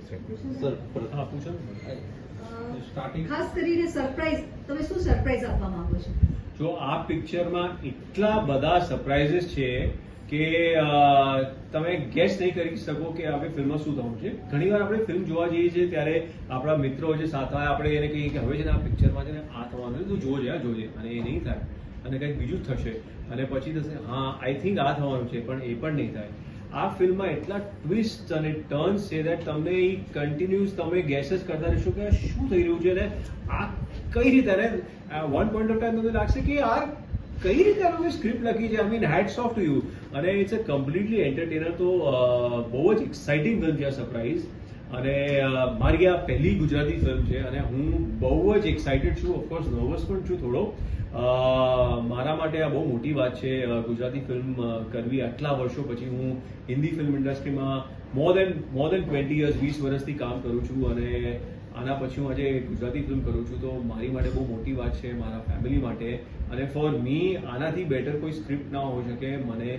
છે. સર હા પૂછો સ્ટાર્ટિંગ ખાસ કરીને સરપ્રાઈઝ, તમે શું સરપ્રાઈઝ આપવા માંગો છો? જો આ પિક્ચરમાં એટલા બધા સરપ્રાઇઝીસ છે કે તમે ગેસ નહીં કરી શકો કે આપણે ફિલ્મમાં શું થવાનું છે. ઘણીવાર આપણે ફિલ્મ જોવા જઈએ છીએ ત્યારે આપણા મિત્રો જે સાથે હોય આપણે એને કહીએ કે હવે છે ને આ પિક્ચરમાં છે ને આ થવાનું છે, તું જોજે અને એ નહીં થાય અને કંઈક બીજું જ થશે અને પછી થશે હા આઈ થિંક આ થવાનું છે પણ એ પણ નહીં થાય. આ ફિલ્મમાં એટલા ટ્વિસ્ટ અને ટર્ન્સ છે દેટ તમને એ કન્ટિન્યુઅસ તમે ગેસ જ કરતા રહેશો કે શું થઈ રહ્યું છે ને આ કઈ રીતે. અને વન પોઈન્ટ ઓફ ટાઈમ તમને લાગશે કે યાર કઈ રીતે અમે સ્ક્રિપ્ટ લખી છે. I mean hats of to you. અને ઇટ્સ અ કમ્પ્લીટલી એન્ટરટેનર. તો બહુ જ એક્સાઇટિંગ ફિલ્મ છે આ સરપ્રાઈઝ. અને મારી આ પહેલી ગુજરાતી ફિલ્મ છે અને હું બહુ જ એક્સાઇટેડ છું. ઓફકોર્સ નર્વસ પણ છું થોડો. મારા માટે આ બહુ મોટી વાત છે ગુજરાતી ફિલ્મ કરવી. આટલા વર્ષો પછી હું હિન્દી ફિલ્મ ઇન્ડસ્ટ્રીમાં મોર દેન 20 યર્સ 20 વર્ષથી કામ કરું છું અને આના પછી હું આજે ગુજરાતી ફિલ્મ કરું છું. તો મારી માટે બહુ મોટી વાત છે, મારા ફેમિલી માટે. અને ફોર મી આનાથી બેટર કોઈ સ્ક્રિપ્ટ ના હોઈ શકે મને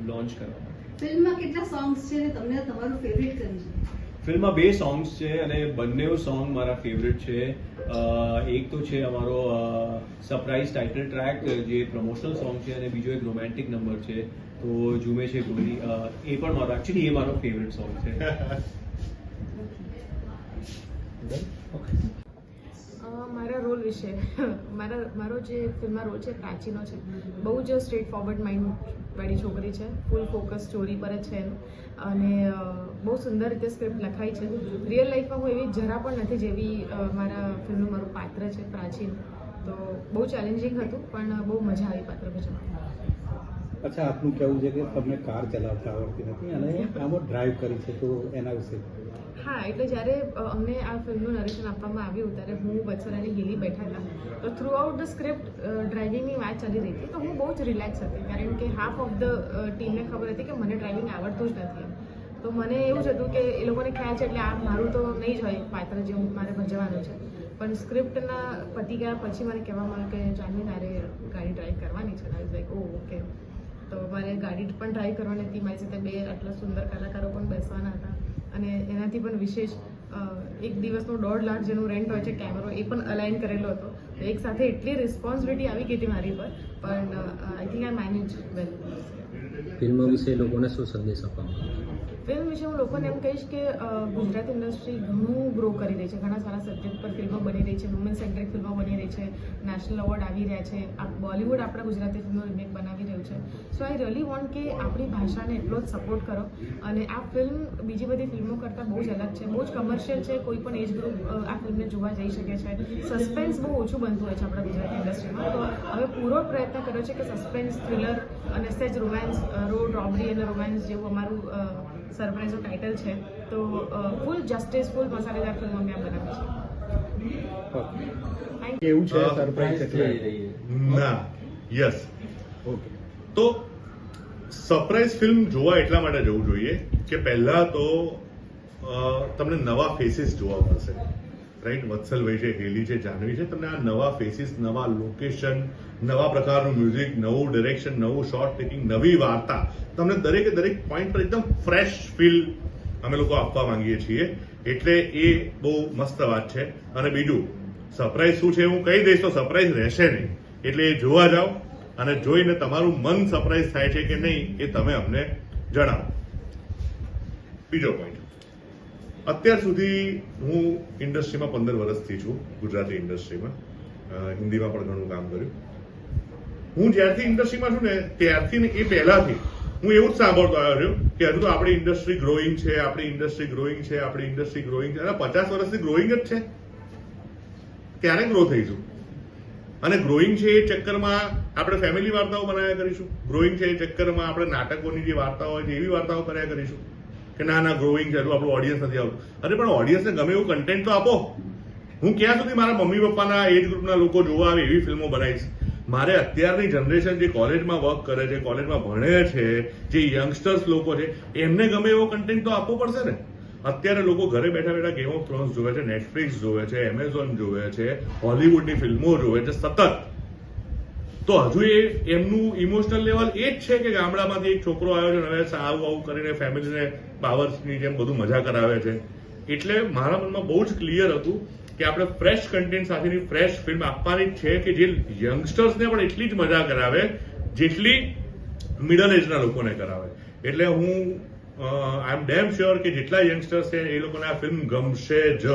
લોન્ચ કરવા માટે. ફિલ્મમાં કેટલા સોંગ્સ છે અને તમને તમારું ફેવરિટ કયું છે? ફિલ્મમાં 2 સોંગ્સ છે અને બંને સોંગ મારા ફેવરેટ છે. એક તો છે અમારો સરપ્રાઈઝ ટાઇટલ ટ્રેક જે પ્રમોશનલ સોંગ છે અને બીજો એક રોમેન્ટિક નંબર છે તો ઝૂમે છે ગોરી. એ પણ મારો એકચ્યુઅલી એ મારો ફેવરેટ સોંગ છે. મારા રોલ વિશે મારો જે ફિલ્મમાં રોલ છે પ્રાચીનો છે. બહુ જ સ્ટ્રેટ ફોરવર્ડ માઇન્ડવાળી છોકરી છે. ફૂલ ફોકસ સ્ટોરી પર જ છે એનું અને બહુ સુંદર રીતે સ્ક્રિપ્ટ લખાઈ છે. રિયલ લાઈફમાં હું એવી જરા પણ નથી જેવી મારા ફિલ્મનું મારું પાત્ર છે પ્રાચીન. તો બહુ ચેલેન્જિંગ હતું પણ બહુ મજા આવી પાત્ર ભજવવામાં. અચ્છા, આપનું કહેવું છે કે તમને કાર ચલાવતા આવડતી નથી અને આમાં ડ્રાઈવ કરી છે, તો એના વિશે? હા, એટલે જ્યારે અમને આ ફિલ્મનું નરેશન આપવામાં આવ્યું ત્યારે હું વત્સલ અને હિલી બેઠા હતા. તો થ્રુ આઉટ ધ સ્ક્રિપ્ટ ડ્રાઇવિંગની વાત ચાલી રહી હતી. તો હું બહુ જ રિલેક્સ હતી કારણ કે હાફ ઓફ ધ ટીમને ખબર હતી કે મને ડ્રાઇવિંગ આવડતું જ નથી. તો મને એવું જ હતું કે એ લોકોને ખ્યાલ છે એટલે આ મારું તો નહીં જ હોય પાત્ર જે મારે ભજવાનું છે. પણ સ્ક્રિપ્ટના પતી ગયા પછી મને કહેવામાં આવ્યું કે જાનવી તારે ગાડી ડ્રાઈવ કરવાની છે. I was like oh okay. તો મારે ગાડી પણ ડ્રાઈવ કરવાની હતી. મારી સાથે 2 આટલા સુંદર કલાકારો પણ બેસવાના હતા અને એનાથી પણ વિશેષ એક દિવસનો 1.5 લાખ જેનું રેન્ટ હોય છે કેમેરો એ પણ અલાઇન કરેલો હતો. તો એક સાથે એટલી રિસ્પોન્સિબિલિટી આવી ગઈ હતી મારી પર પણ I think I manage well. Film વિશે લોકોને શું સંદેશ આપવામાં? ફિલ્મ વિશે હું લોકોને એમ કહીશ કે ગુજરાતી ઇન્ડસ્ટ્રી ઘણું ગ્રો કરી રહી છે. ઘણા સારા સબ્જેક્ટ પર ફિલ્મો બની રહી છે. વુમેન સેન્ટ્રિક ફિલ્મો બની રહી છે. નેશનલ એવોર્ડ આવી રહ્યા છે. બોલિવૂડ આપણા ગુજરાતી ફિલ્મનો રિમેક બનાવી રહ્યું છે. સો આઈ રિયલી વોન્ટ કે આપણી ભાષાને એટલો જ સપોર્ટ કરો. અને આ ફિલ્મ બીજી બધી ફિલ્મો કરતાં બહુ જ અલગ છે. બહુ જ કમર્શિયલ છે. કોઈ પણ એજ ગ્રુપ આ ફિલ્મને જોવા જઈ શકે છે. સસ્પેન્સ બહુ ઓછું બનતું હોય છે આપણા ગુજરાતી ઇન્ડસ્ટ્રીમાં. તો હવે પૂરો પ્રયત્ન કર્યો છે કે સસ્પેન્સ, થ્રિલર અને સહેજ રોમેન્સ, રોડ રોબરી અને રોમેન્સ જેવું અમારું સરપ્રાઈઝનું ટાઇટલ છે. તો ફૂલ જસ્ટિસ, ફૂલ મસાલેદાર ફિલ્મ અમે આ બનાવી છે. એવું છે સરપ્રાઈઝ એટલે ના યસ. ઓકે. તો સરપ્રાઈઝ ફિલ્મ જોવા એટલા માટે જવું જોઈએ કે પહેલા તો તમને નવા ફેસીસ જોવા મળશે. રાઈટ, વત્સલભાઈ છે, હેલી છે, જાહ્નવી છે. તમને આ નવા ફેસીસ, નવા લોકેશન, નવા પ્રકારનું મ્યુઝિક, નવું ડિરેક્શન, નવું શોર્ટ ટેકિંગ, નવી વાર્તા, તમને દરેકે દરેક પોઈન્ટ પર એકદમ ફ્રેશ ફીલ અમે લોકો આપવા માંગીએ છીએ. એટલે એ બહુ મસ્ત વાત છે. અને બીજું સરપ્રાઈઝ શું છે હું કહી દઈશ તો સરપ્રાઈઝ રહેશે નહીં. એટલે એ જોવા જાઓ અને જોઈને તમારું મન સરપ્રાઈઝ થાય છે કે નહીં એ તમે અમને જણાવો. બીજો પોઈન્ટ, અત્યાર સુધી હું ઇન્ડસ્ટ્રીમાં 15 વર્ષથી છું, ગુજરાતી ઇન્ડસ્ટ્રીમાં. હિન્દીમાં પણ ઘણું કામ કર્યું. હું જ્યારથી ઇન્ડસ્ટ્રીમાં છું ને ત્યારથી ને એ પહેલાથી હું એવું જ સાંભળતો આવ્યો છું કે હજુ તો આપણી ઇન્ડસ્ટ્રી ગ્રોઈંગ છે, આપણી ઇન્ડસ્ટ્રી ગ્રોઈંગ છે, આપણી ઇન્ડસ્ટ્રી ગ્રોઈંગ છે. અને 50 વર્ષથી ગ્રોઈંગ જ છે. ક્યારે ગ્રો થઈશું? અને ગ્રોઈંગ છે એ ચક્કરમાં આપણે ફેમિલી વાર્તાઓ બનાવ્યા કરીશું. ગ્રોઈંગ છે એ ચક્કરમાં આપણે નાટકોની જે વાર્તાઓ હોય છે એવી વાર્તાઓ કર્યા કરીશું કે ના ના ગ્રોઈંગ છે, હજુ આપણું ઓડિયન્સ નથી આવતું. અરે પણ ઓડિયન્સને ગમે એવું કન્ટેન્ટ તો આપો. હું ક્યાં સુધી મારા મમ્મી પપ્પાના એજ ગ્રુપના લોકો જોવા આવે એવી ફિલ્મો બનાવીશ? મારે અત્યારની જનરેશન જે કોલેજમાં વર્ક કરે છે, કોલેજમાં ભણે છે, જે યંગસ્ટર્સ લોકો છે એમને ગમે એવો કન્ટેન્ટ તો આપવો પડશે ને. અત્યારે લોકો ઘરે બેઠા બેઠા ગેમ ઓફ થ્રોન્સ જોવે છે, નેટફ્લિક્સ જોવે છે, એમેઝોન જોવે છે, હોલિવૂડની ફિલ્મો જોવે છે સતત. તો હજુ એ એમનું ઇમોશનલ લેવલ એ જ છે કે ગામડામાંથી એક છોકરો આવ્યો છે અને આવું આવું કરીને ફેમિલીને પાવર્સની જેમ બધું મજા કરાવે છે. એટલે મારા મનમાં બહુ જ ક્લિયર હતું કે આપણે ફ્રેશ કન્ટેન્ટ સાથેની ફ્રેશ ફિલ્મ આપવાની છે કે જે યંગસ્ટર્સને પણ એટલી જ મજા કરાવે જેટલી મિડલ એજના લોકોને કરાવે. એટલે હું આઈ એમ ડેમ શ્યોર કે જેટલા યંગસ્ટર્સ છે એ લોકોને આ ફિલ્મ ગમશે જ.